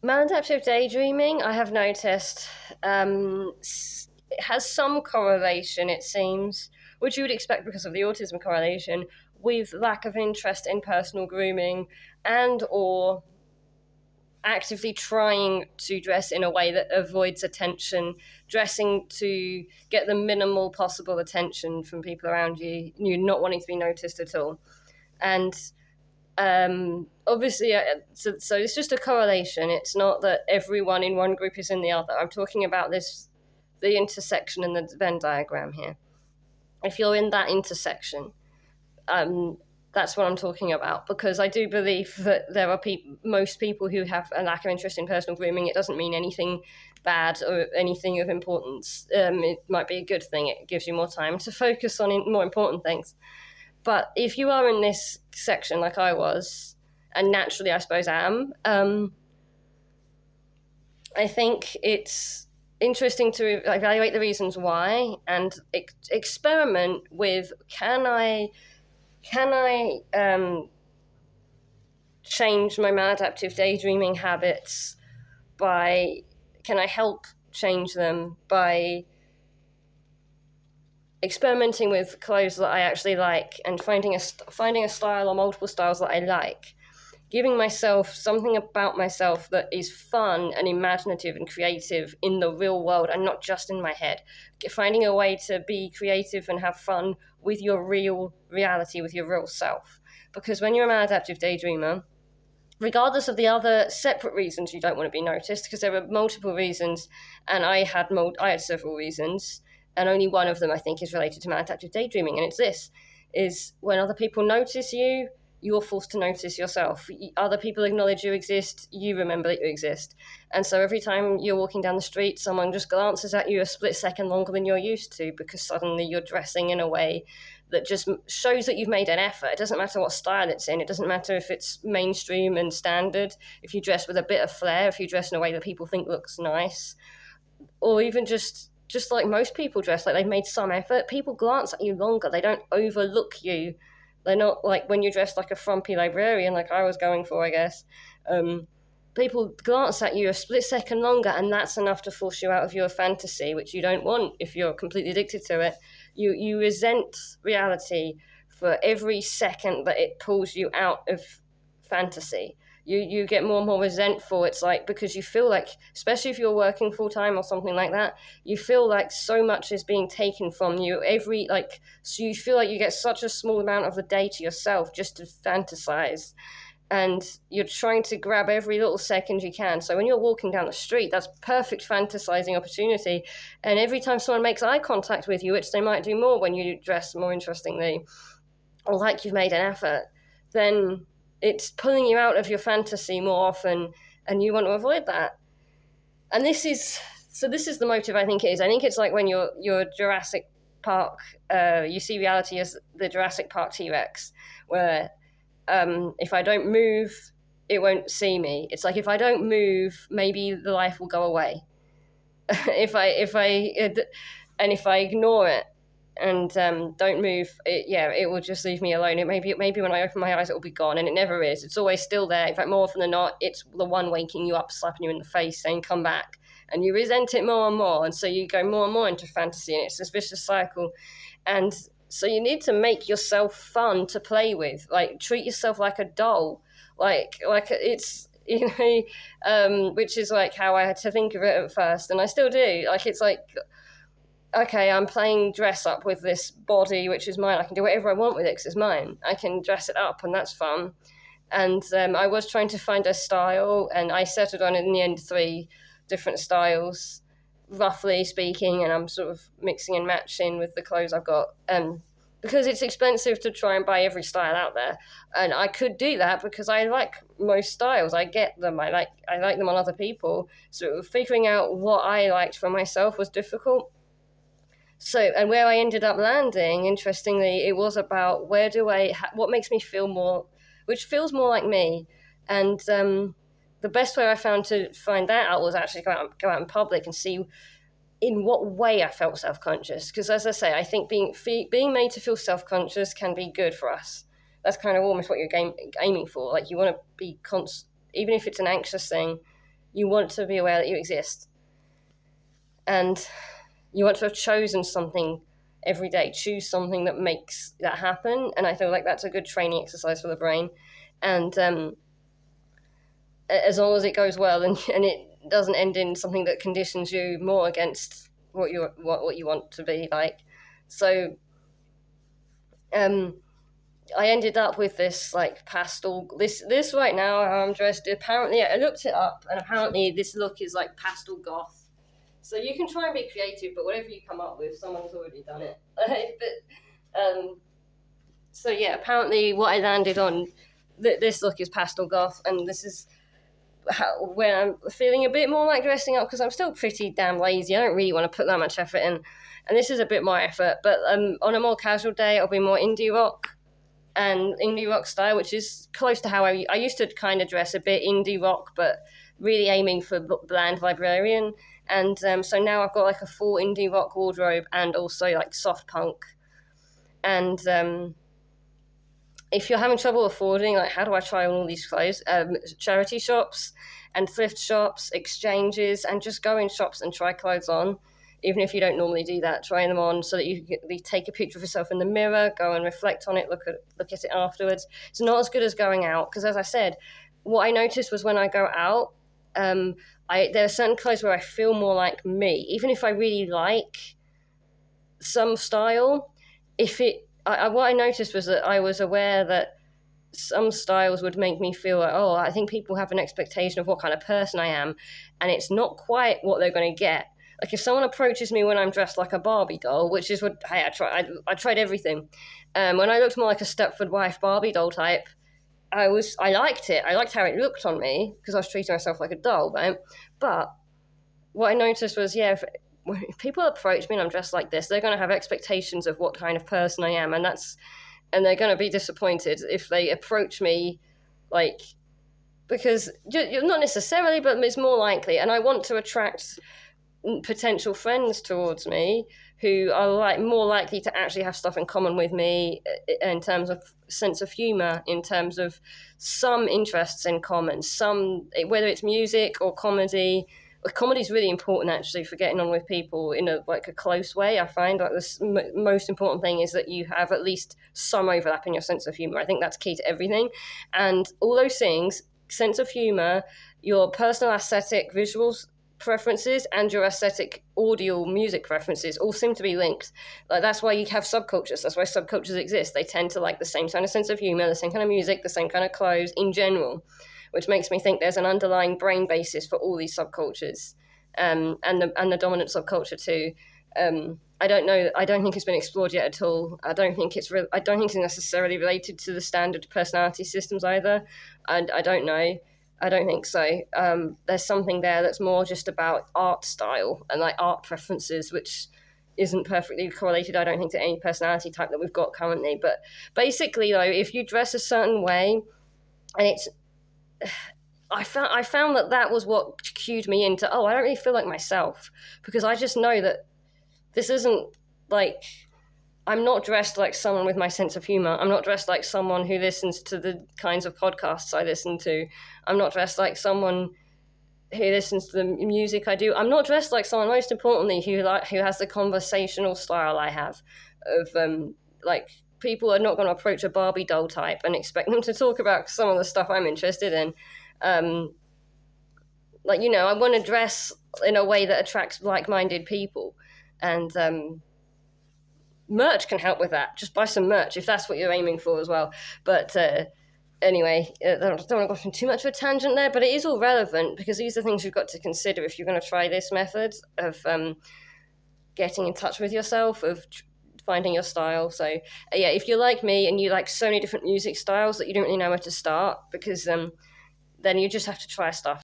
Maladaptive daydreaming, I have noticed, it has some correlation, it seems, which you would expect because of the autism correlation, with lack of interest in personal grooming and or actively trying to dress in a way that avoids attention, dressing to get the minimal possible attention from people around you, you not wanting to be noticed at all. And obviously, so it's just a correlation. It's not that everyone in one group is in the other. I'm talking about the intersection in the Venn diagram here. If you're in that intersection, that's what I'm talking about, because I do believe that there are most people who have a lack of interest in personal grooming. It doesn't mean anything bad or anything of importance. It might be a good thing. It gives you more time to focus on more important things. But if you are in this section like I was, and naturally I suppose am, I think it's interesting to evaluate the reasons why and experiment with, can I change my maladaptive daydreaming habits can I help change them by experimenting with clothes that I actually like and finding a style or multiple styles that I like, giving myself something about myself that is fun and imaginative and creative in the real world and not just in my head, finding a way to be creative and have fun with your real reality, with your real self. Because when you're a maladaptive daydreamer, regardless of the other separate reasons you don't want to be noticed, because there are multiple reasons, and I had several reasons, and only one of them I think is related to maladaptive daydreaming, and it's this: is when other people notice you, you're forced to notice yourself. Other people acknowledge you exist, you remember that you exist. And so every time you're walking down the street, someone just glances at you a split second longer than you're used to, because suddenly you're dressing in a way that just shows that you've made an effort. It doesn't matter what style it's in. It doesn't matter if it's mainstream and standard. If you dress with a bit of flair, if you dress in a way that people think looks nice, or even just like most people dress, like they've made some effort, people glance at you longer. They don't overlook you. They're not like when you dress like a frumpy librarian, like I was going for, I guess. People glance at you a split second longer, and that's enough to force you out of your fantasy, which you don't want if you're completely addicted to it. You resent reality for every second that it pulls you out of fantasy. You get more and more resentful. It's like, because you feel like, especially if you're working full time or something like that, you feel like so much is being taken from you so you feel like you get such a small amount of the day to yourself just to fantasize, and you're trying to grab every little second you can. So when you're walking down the street, that's perfect fantasizing opportunity. And every time someone makes eye contact with you, which they might do more when you dress more interestingly, or like you've made an effort, then it's pulling you out of your fantasy more often, and you want to avoid that. And this is the motive, I think it is. I think it's like when you're Jurassic Park, you see reality as the Jurassic Park T-Rex, where if I don't move, it won't see me. It's like, if I don't move, maybe the life will go away. if I ignore it and don't move, it will just leave me alone. Maybe when I open my eyes, it will be gone, and it never is. It's always still there. In fact, more often than not, it's the one waking you up, slapping you in the face, saying, "Come back," and you resent it more and more, and so you go more and more into fantasy, and it's this vicious cycle. And so you need to make yourself fun to play with. Like, treat yourself like a doll. Like it's, which is like how I had to think of it at first, and I still do. Like, it's like, okay, I'm playing dress up with this body, which is mine. I can do whatever I want with it because it's mine. I can dress it up, and that's fun. And I was trying to find a style, and I settled on, in the end, 3 different styles, roughly speaking, and I'm sort of mixing and matching with the clothes I've got, because it's expensive to try and buy every style out there, and I could do that because I like most styles. I get them. I like them on other people. So figuring out what I liked for myself was difficult. So, and where I ended up landing, interestingly, it was about what makes me feel more, which feels more like me. And the best way I found to find that out was actually go out in public and see in what way I felt self-conscious. Because, as I say, I think being made to feel self-conscious can be good for us. That's kind of almost what you're aiming for. Like, you want to be even if it's an anxious thing, you want to be aware that you exist. And you want to have chosen something every day. Choose something that makes that happen. And I feel like that's a good training exercise for the brain. And as long as it goes well and it doesn't end in something that conditions you more against what you want to be like. So I ended up with this like pastel, this right now how I'm dressed. Apparently I looked it up, and apparently this look is like pastel goth. So you can try and be creative, but whatever you come up with, someone's already done it. So yeah, apparently what I landed on, this look is pastel goth, and this is when I'm feeling a bit more like dressing up, because I'm still pretty damn lazy. I don't really want to put that much effort in, and this is a bit more effort. But on a more casual day, I'll be more indie rock style, which is close to how I used to kind of dress, a bit indie rock, but really aiming for bland librarian. And so now I've got like a full indie rock wardrobe and also like soft punk. And if you're having trouble affording, like, how do I try on all these clothes? Charity shops and thrift shops, exchanges, and just go in shops and try clothes on. Even if you don't normally do that, try them on so that you take a picture of yourself in the mirror, go and reflect on it, look at it afterwards. It's not as good as going out, because as I said, what I noticed was when I go out, there are certain clothes where I feel more like me, even if I really like some style. What I noticed was that I was aware that some styles would make me feel like, oh, I think people have an expectation of what kind of person I am, and it's not quite what they're going to get. Like if someone approaches me when I'm dressed like a Barbie doll, which is what, hey, I tried everything. When I looked more like a Stepford wife Barbie doll type, I liked it. I liked how it looked on me because I was treating myself like a doll, right? But what I noticed was, if people approach me and I'm dressed like this, they're going to have expectations of what kind of person I am, and they're going to be disappointed if they approach me like, because you're not necessarily, but it's more likely. And I want to attract potential friends towards me who are like more likely to actually have stuff in common with me in terms of sense of humor, in terms of some interests in common, whether it's music or comedy. Comedy is really important actually for getting on with people in a close way. I find like the most important thing is that you have at least some overlap in your sense of humor. I think that's key to everything, and all those things, sense of humor, your personal aesthetic visuals preferences, and your aesthetic audio music preferences all seem to be linked. Like that's why you have subcultures. That's why subcultures exist. They tend to like the same kind of sense of humor, the same kind of music, the same kind of clothes in general, which makes me think there's an underlying brain basis for all these subcultures, and the dominant subculture too. I don't know. I don't think it's been explored yet at all. I don't think it's necessarily related to the standard personality systems either. And I don't know. I don't think so. There's something there that's more just about art style and like art preferences, which isn't perfectly correlated, I don't think, to any personality type that we've got currently. But basically, though, if you dress a certain way, and I found that was what cued me into, I don't really feel like myself, because I just know that this isn't like, I'm not dressed like someone with my sense of humor. I'm not dressed like someone who listens to the kinds of podcasts I listen to. I'm not dressed like someone who listens to the music I do. I'm not dressed like someone, most importantly, who has the conversational style I have of people are not going to approach a Barbie doll type and expect them to talk about some of the stuff I'm interested in. I want to dress in a way that attracts like-minded people, and merch can help with that. Just buy some merch if that's what you're aiming for as well. But anyway, I don't want to go off on too much of a tangent there, but it is all relevant because these are things you've got to consider if you're going to try this method of getting in touch with yourself, of finding your style. So if you're like me and you like so many different music styles that you don't really know where to start, because then you just have to try stuff.